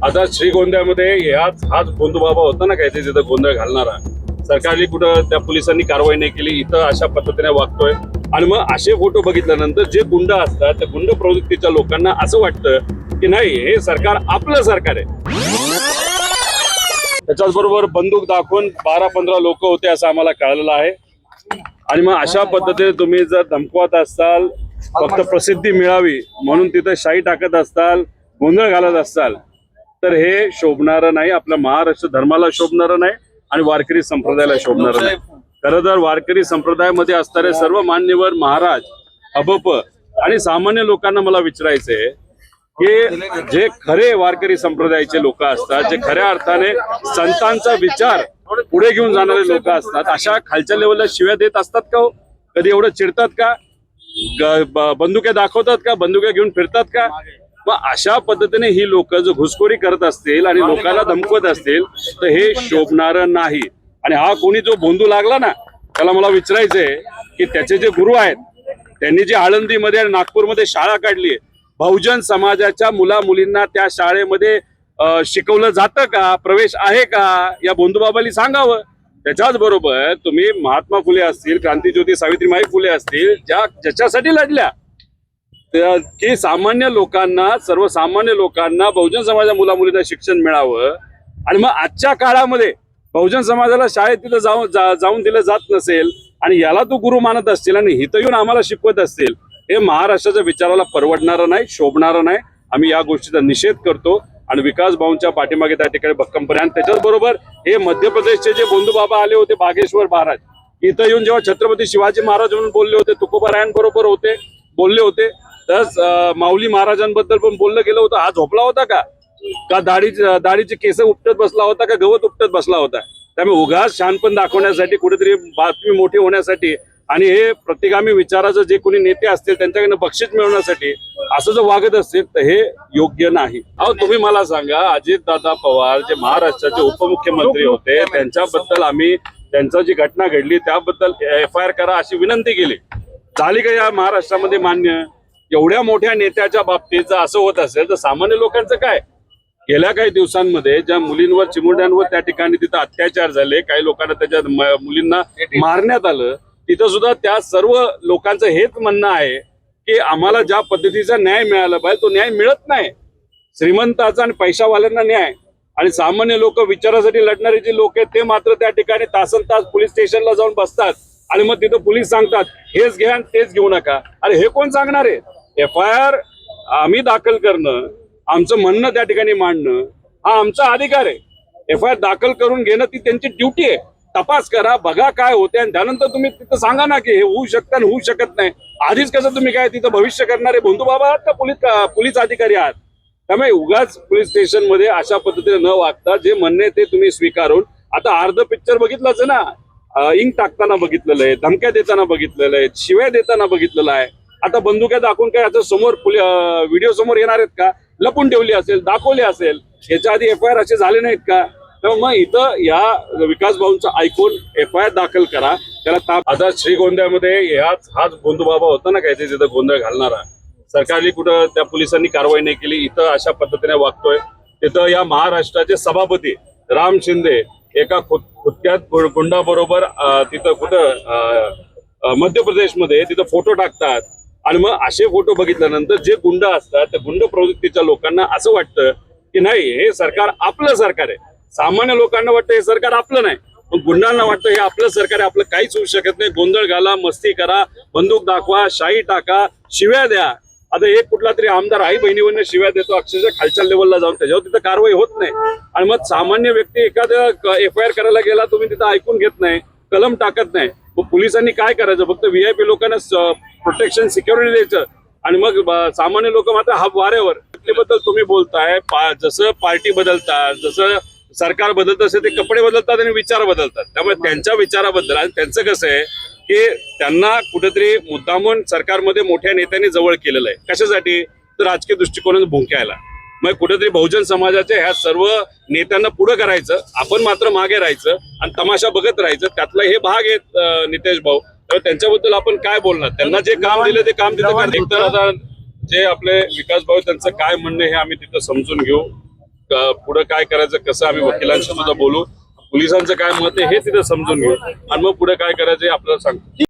आता श्रीगोंद्यामध्ये हाच गोंधूबाबा होता ना काय ते तिथं गोंधळ घालणारा, सरकारने कुठं त्या पोलिसांनी कारवाई नाही केली, इथं अशा पद्धतीने वागतोय. आणि मग असे फोटो बघितल्यानंतर जे गुंड असतात त्या गुंड प्रवृत्तीच्या लोकांना असं वाटतं की नाही, हे सरकार आपलं सरकार आहे. त्याच्याच बरोबर बंदूक दाखवून 12-15 लोक होते असं आम्हाला कळलेलं आहे. आणि मग अशा पद्धतीने तुम्ही जर धमकवत असाल, फक्त प्रसिद्धी मिळावी म्हणून तिथं शाई टाकत असताल, गोंधळ घालत असताल, तर हे शोभणारं नाही, आपल्या महाराष्ट्र धर्माला शोभणारं नाही आणि वारकरी संप्रदायाला शोभणारं नाही. खरं तर वारकरी संप्रदायामध्ये असणारे सर्व मान्यवर महाराज, अबप आणि सामान्य लोकांना मला विचारायचंय की जे खरे वारकरी संप्रदायाचे लोक असतात, जे खऱ्या अर्थाने संतांचा विचार पुढे घेऊन जाणारे लोक असतात, अशा खालच्या लेवलला शिव्या देत असतात का हो? कधी एवढं चिडतात का? बंदुके दाखवतात का? बंदुके घेऊन फिरतात का? मग अशा पद्धतीने ही लोक जर घुसखोरी करत असतील आणि लोकांना धमकवत असतील तर हे शोभणारं नाही. आणि हा कोणी जो बोंदू लागला ना, त्याला मला विचारायचंय की त्याचे जे गुरु आहेत त्यांनी जी आळंदीमध्ये आणि नागपूरमध्ये शाळा काढली, बहुजन समाजाच्या मुला मुलींना त्या शाळेमध्ये शिकवलं जातं का? प्रवेश आहे का? या बोंधूबाबांनी सांगावं. त्याच्याच बरोबर तुम्ही महात्मा फुले असतील, क्रांतीज्योती सावित्रीबाई फुले असतील, ज्याच्यासाठी लढल्या की सामान्य लोकांना, सर्वसामान्य लोकांना, बहुजन समाजा मुला मुलींना शिक्षण मिळावं. आणि मग आजच्या काळामध्ये बहुजन समाजाला शाळेत तिथं जाऊन दिलं जात नसेल आणि याला तू गुरु मानत असतील आणि इथं येऊन आम्हाला शिकवत असतील, हे महाराष्ट्राच्या विचाराला परवडणारं नाही, शोभणारं नाही. आम्ही या गोष्टीचा निषेध करतो आणि विकास भाऊंच्या पाठीमागे त्या ठिकाणी भक्कमपणे. आणि त्याच्याच बरोबर हे मध्य प्रदेशचे जे बोंधूबाबा आले होते, बागेश्वर महाराज, इथं येऊन जेव्हा छत्रपती शिवाजी महाराज म्हणून बोलले होते, तुकोबारायांबरोबर होते, बोलले होते, तर माऊली महाराजांबद्दल पण बोललं गेलं होतं. हा झोपला होता का दाढीचे केस उपटत बसला होता का गवत उपटत बसला होता? त्यामुळे उगाच शहाणपण दाखवण्यासाठी, कुठेतरी बातमी मोठी होण्यासाठी आणि हे प्रतिगामी विचाराचं जे कोणी नेते असतील त्यांच्याकडनं बक्षीस मिळवण्यासाठी असं जर वागत असतील तर हे योग्य नाही. अहो तुम्ही मला सांगा, अजितदादा पवार जे महाराष्ट्राचे उपमुख्यमंत्री होते, त्यांच्याबद्दल आम्ही, त्यांचं जी घटना घडली त्याबद्दल FIR करा अशी विनंती केली. झाली का या महाराष्ट्रामध्ये मान्य? एवढ्या मोठ्या नेत्याच्या बाबतीत जर असं होत असेल तर सामान्य लोकांचं काय? गेल्या काही दिवसांमध्ये ज्या मुलींवर, चिमुरड्यांवर त्या ठिकाणी तिथं अत्याचार झाले, काही लोकांना त्याच्या मुलींना मारण्यात आलं, तिथं सुद्धा त्या सर्व लोकांचं हेच म्हणणं आहे की आम्हाला ज्या पद्धतीचा न्याय मिळाला पाहिजे तो न्याय मिळत नाही. श्रीमंताचा आणि पैशावाल्यांना न्याय आणि सामान्य लोक, विचारासाठी लढणारे जे लोक आहेत ते मात्र त्या ठिकाणी तासन तास पोलीस स्टेशनला जाऊन बसतात आणि मग तिथं पोलीस सांगतात हेच घ्या आणि तेच घेऊ नका. अरे हे कोण सांगणार आहे? FIR आम्ही दाखल करणं, आमचं म्हणणं त्या ठिकाणी मांडणं हा आमचा अधिकार आहे. FIR दाखल करून घेणं ती त्यांची ड्युटी आहे. तपास करा, बघा काय होते आणि त्यानंतर तुम्ही तिथं सांगा ना की हे होऊ शकतं आणि होऊ शकत नाही. आधीच कसं तुम्ही काय तिथं भविष्य करणारे बोंधूबाबा आहात का पोलीस अधिकारी आहात? त्यामुळे उगाच पोलीस स्टेशन मध्ये अशा पद्धतीने न वागता जे म्हणणे ते तुम्ही स्वीकारून, आता अर्ध पिक्चर बघितलंच ना, इंक टाकताना बघितलेलं आहे, धमक्या देताना बघितलेलं आहे, शिव्या देताना बघितलेलं आहे. आता बंदुक्या दाखवून काय याचं समोर व्हिडिओ समोर येणार आहेत का? लपून ठेवली असेल, दाखवली असेल. याच्या आधी FIR असे झाले नाहीत का? तर मग इथं या विकास भाऊंचं ऐकून FIR दाखल करा, त्याला आता श्रीगोंद्यामध्ये हाच गोंधूबाबा होता ना काय ते तिथं गोंधळ घालणारा, सरकारने कुठं त्या पोलिसांनी कारवाई नाही केली, इथं अशा पद्धतीने वागतोय. तिथं या महाराष्ट्राचे सभापती राम शिंदे एका खुदक्यात गुंडाबरोबर तिथं कुठं मध्य प्रदेशमध्ये तिथं फोटो टाकतात. आणि मग असे फोटो बघितल्यानंतर जे गुंड असतात त्या गुंड प्रवृत्तीच्या लोकांना असं वाटतं की नाही, हे सरकार आपलं सरकार आहे. सामान्य लोकांना वाटतं हे सरकार आपलं नाही, पण गुंडांना वाटतं हे आपलं सरकार आहे, आपलं काहीच होऊ शकत नाही. गोंधळ घाला, मस्ती करा, बंदूक दाखवा, शाई टाका, शिव्या द्या. आता एक कुठला तरी आमदार आई बहिणीवरनं शिव्या देतो अक्षरशः खालच्या लेवलला जाऊन, त्याच्यावर तिथं कारवाई होत नाही. आणि मग सामान्य व्यक्ती एखाद्या FIR करायला गेला, तुम्ही तिथं ऐकून घेत नाही, कलम टाकत नाही. मग पोलिसांनी काय करायचं? फक्त VIP लोकांना प्रोटेक्शन, सिक्युरिटी द्यायचं आणि मग सामान्य लोक मात्र हा वाऱ्यावर. बद्दल तुम्ही बोलताय, जसं पार्टी बदलतात, जसं सरकार बदलत असेल ते कपडे बदलतात आणि विचार बदलतात. त्यामुळे त्यांच्या विचाराबद्दल, आणि त्यांचं कसं आहे की त्यांना कुठेतरी मुद्दामून सरकारमध्ये मोठ्या नेत्यांनी जवळ केलेलं आहे. कशासाठी? तर राजकीय दृष्टिकोनातून भुंकायला. मग कुठेतरी बहुजन समाजाच्या ह्या सर्व नेत्यांना पुढे करायचं, आपण मात्र मागे राहायचं आणि तमाशा बघत राहायचं. त्यातला हे भाग आहेत नितेश भाऊ. तर त्यांच्याबद्दल आपण काय बोलणार? त्यांना जे काम दिलं ते काम तिथं. तर आता जे आपले विकास भाऊ त्यांचं काय म्हणणं हे आम्ही तिथं समजून घेऊ. पुढे काय करायचं, कसं आम्ही वकिलांशी सुद्धा बोलू, पोलिसांचं काय मत आहे हे तिथे समजून घेऊ आणि मग पुढे काय करायचं हे आपल्याला सांगतो.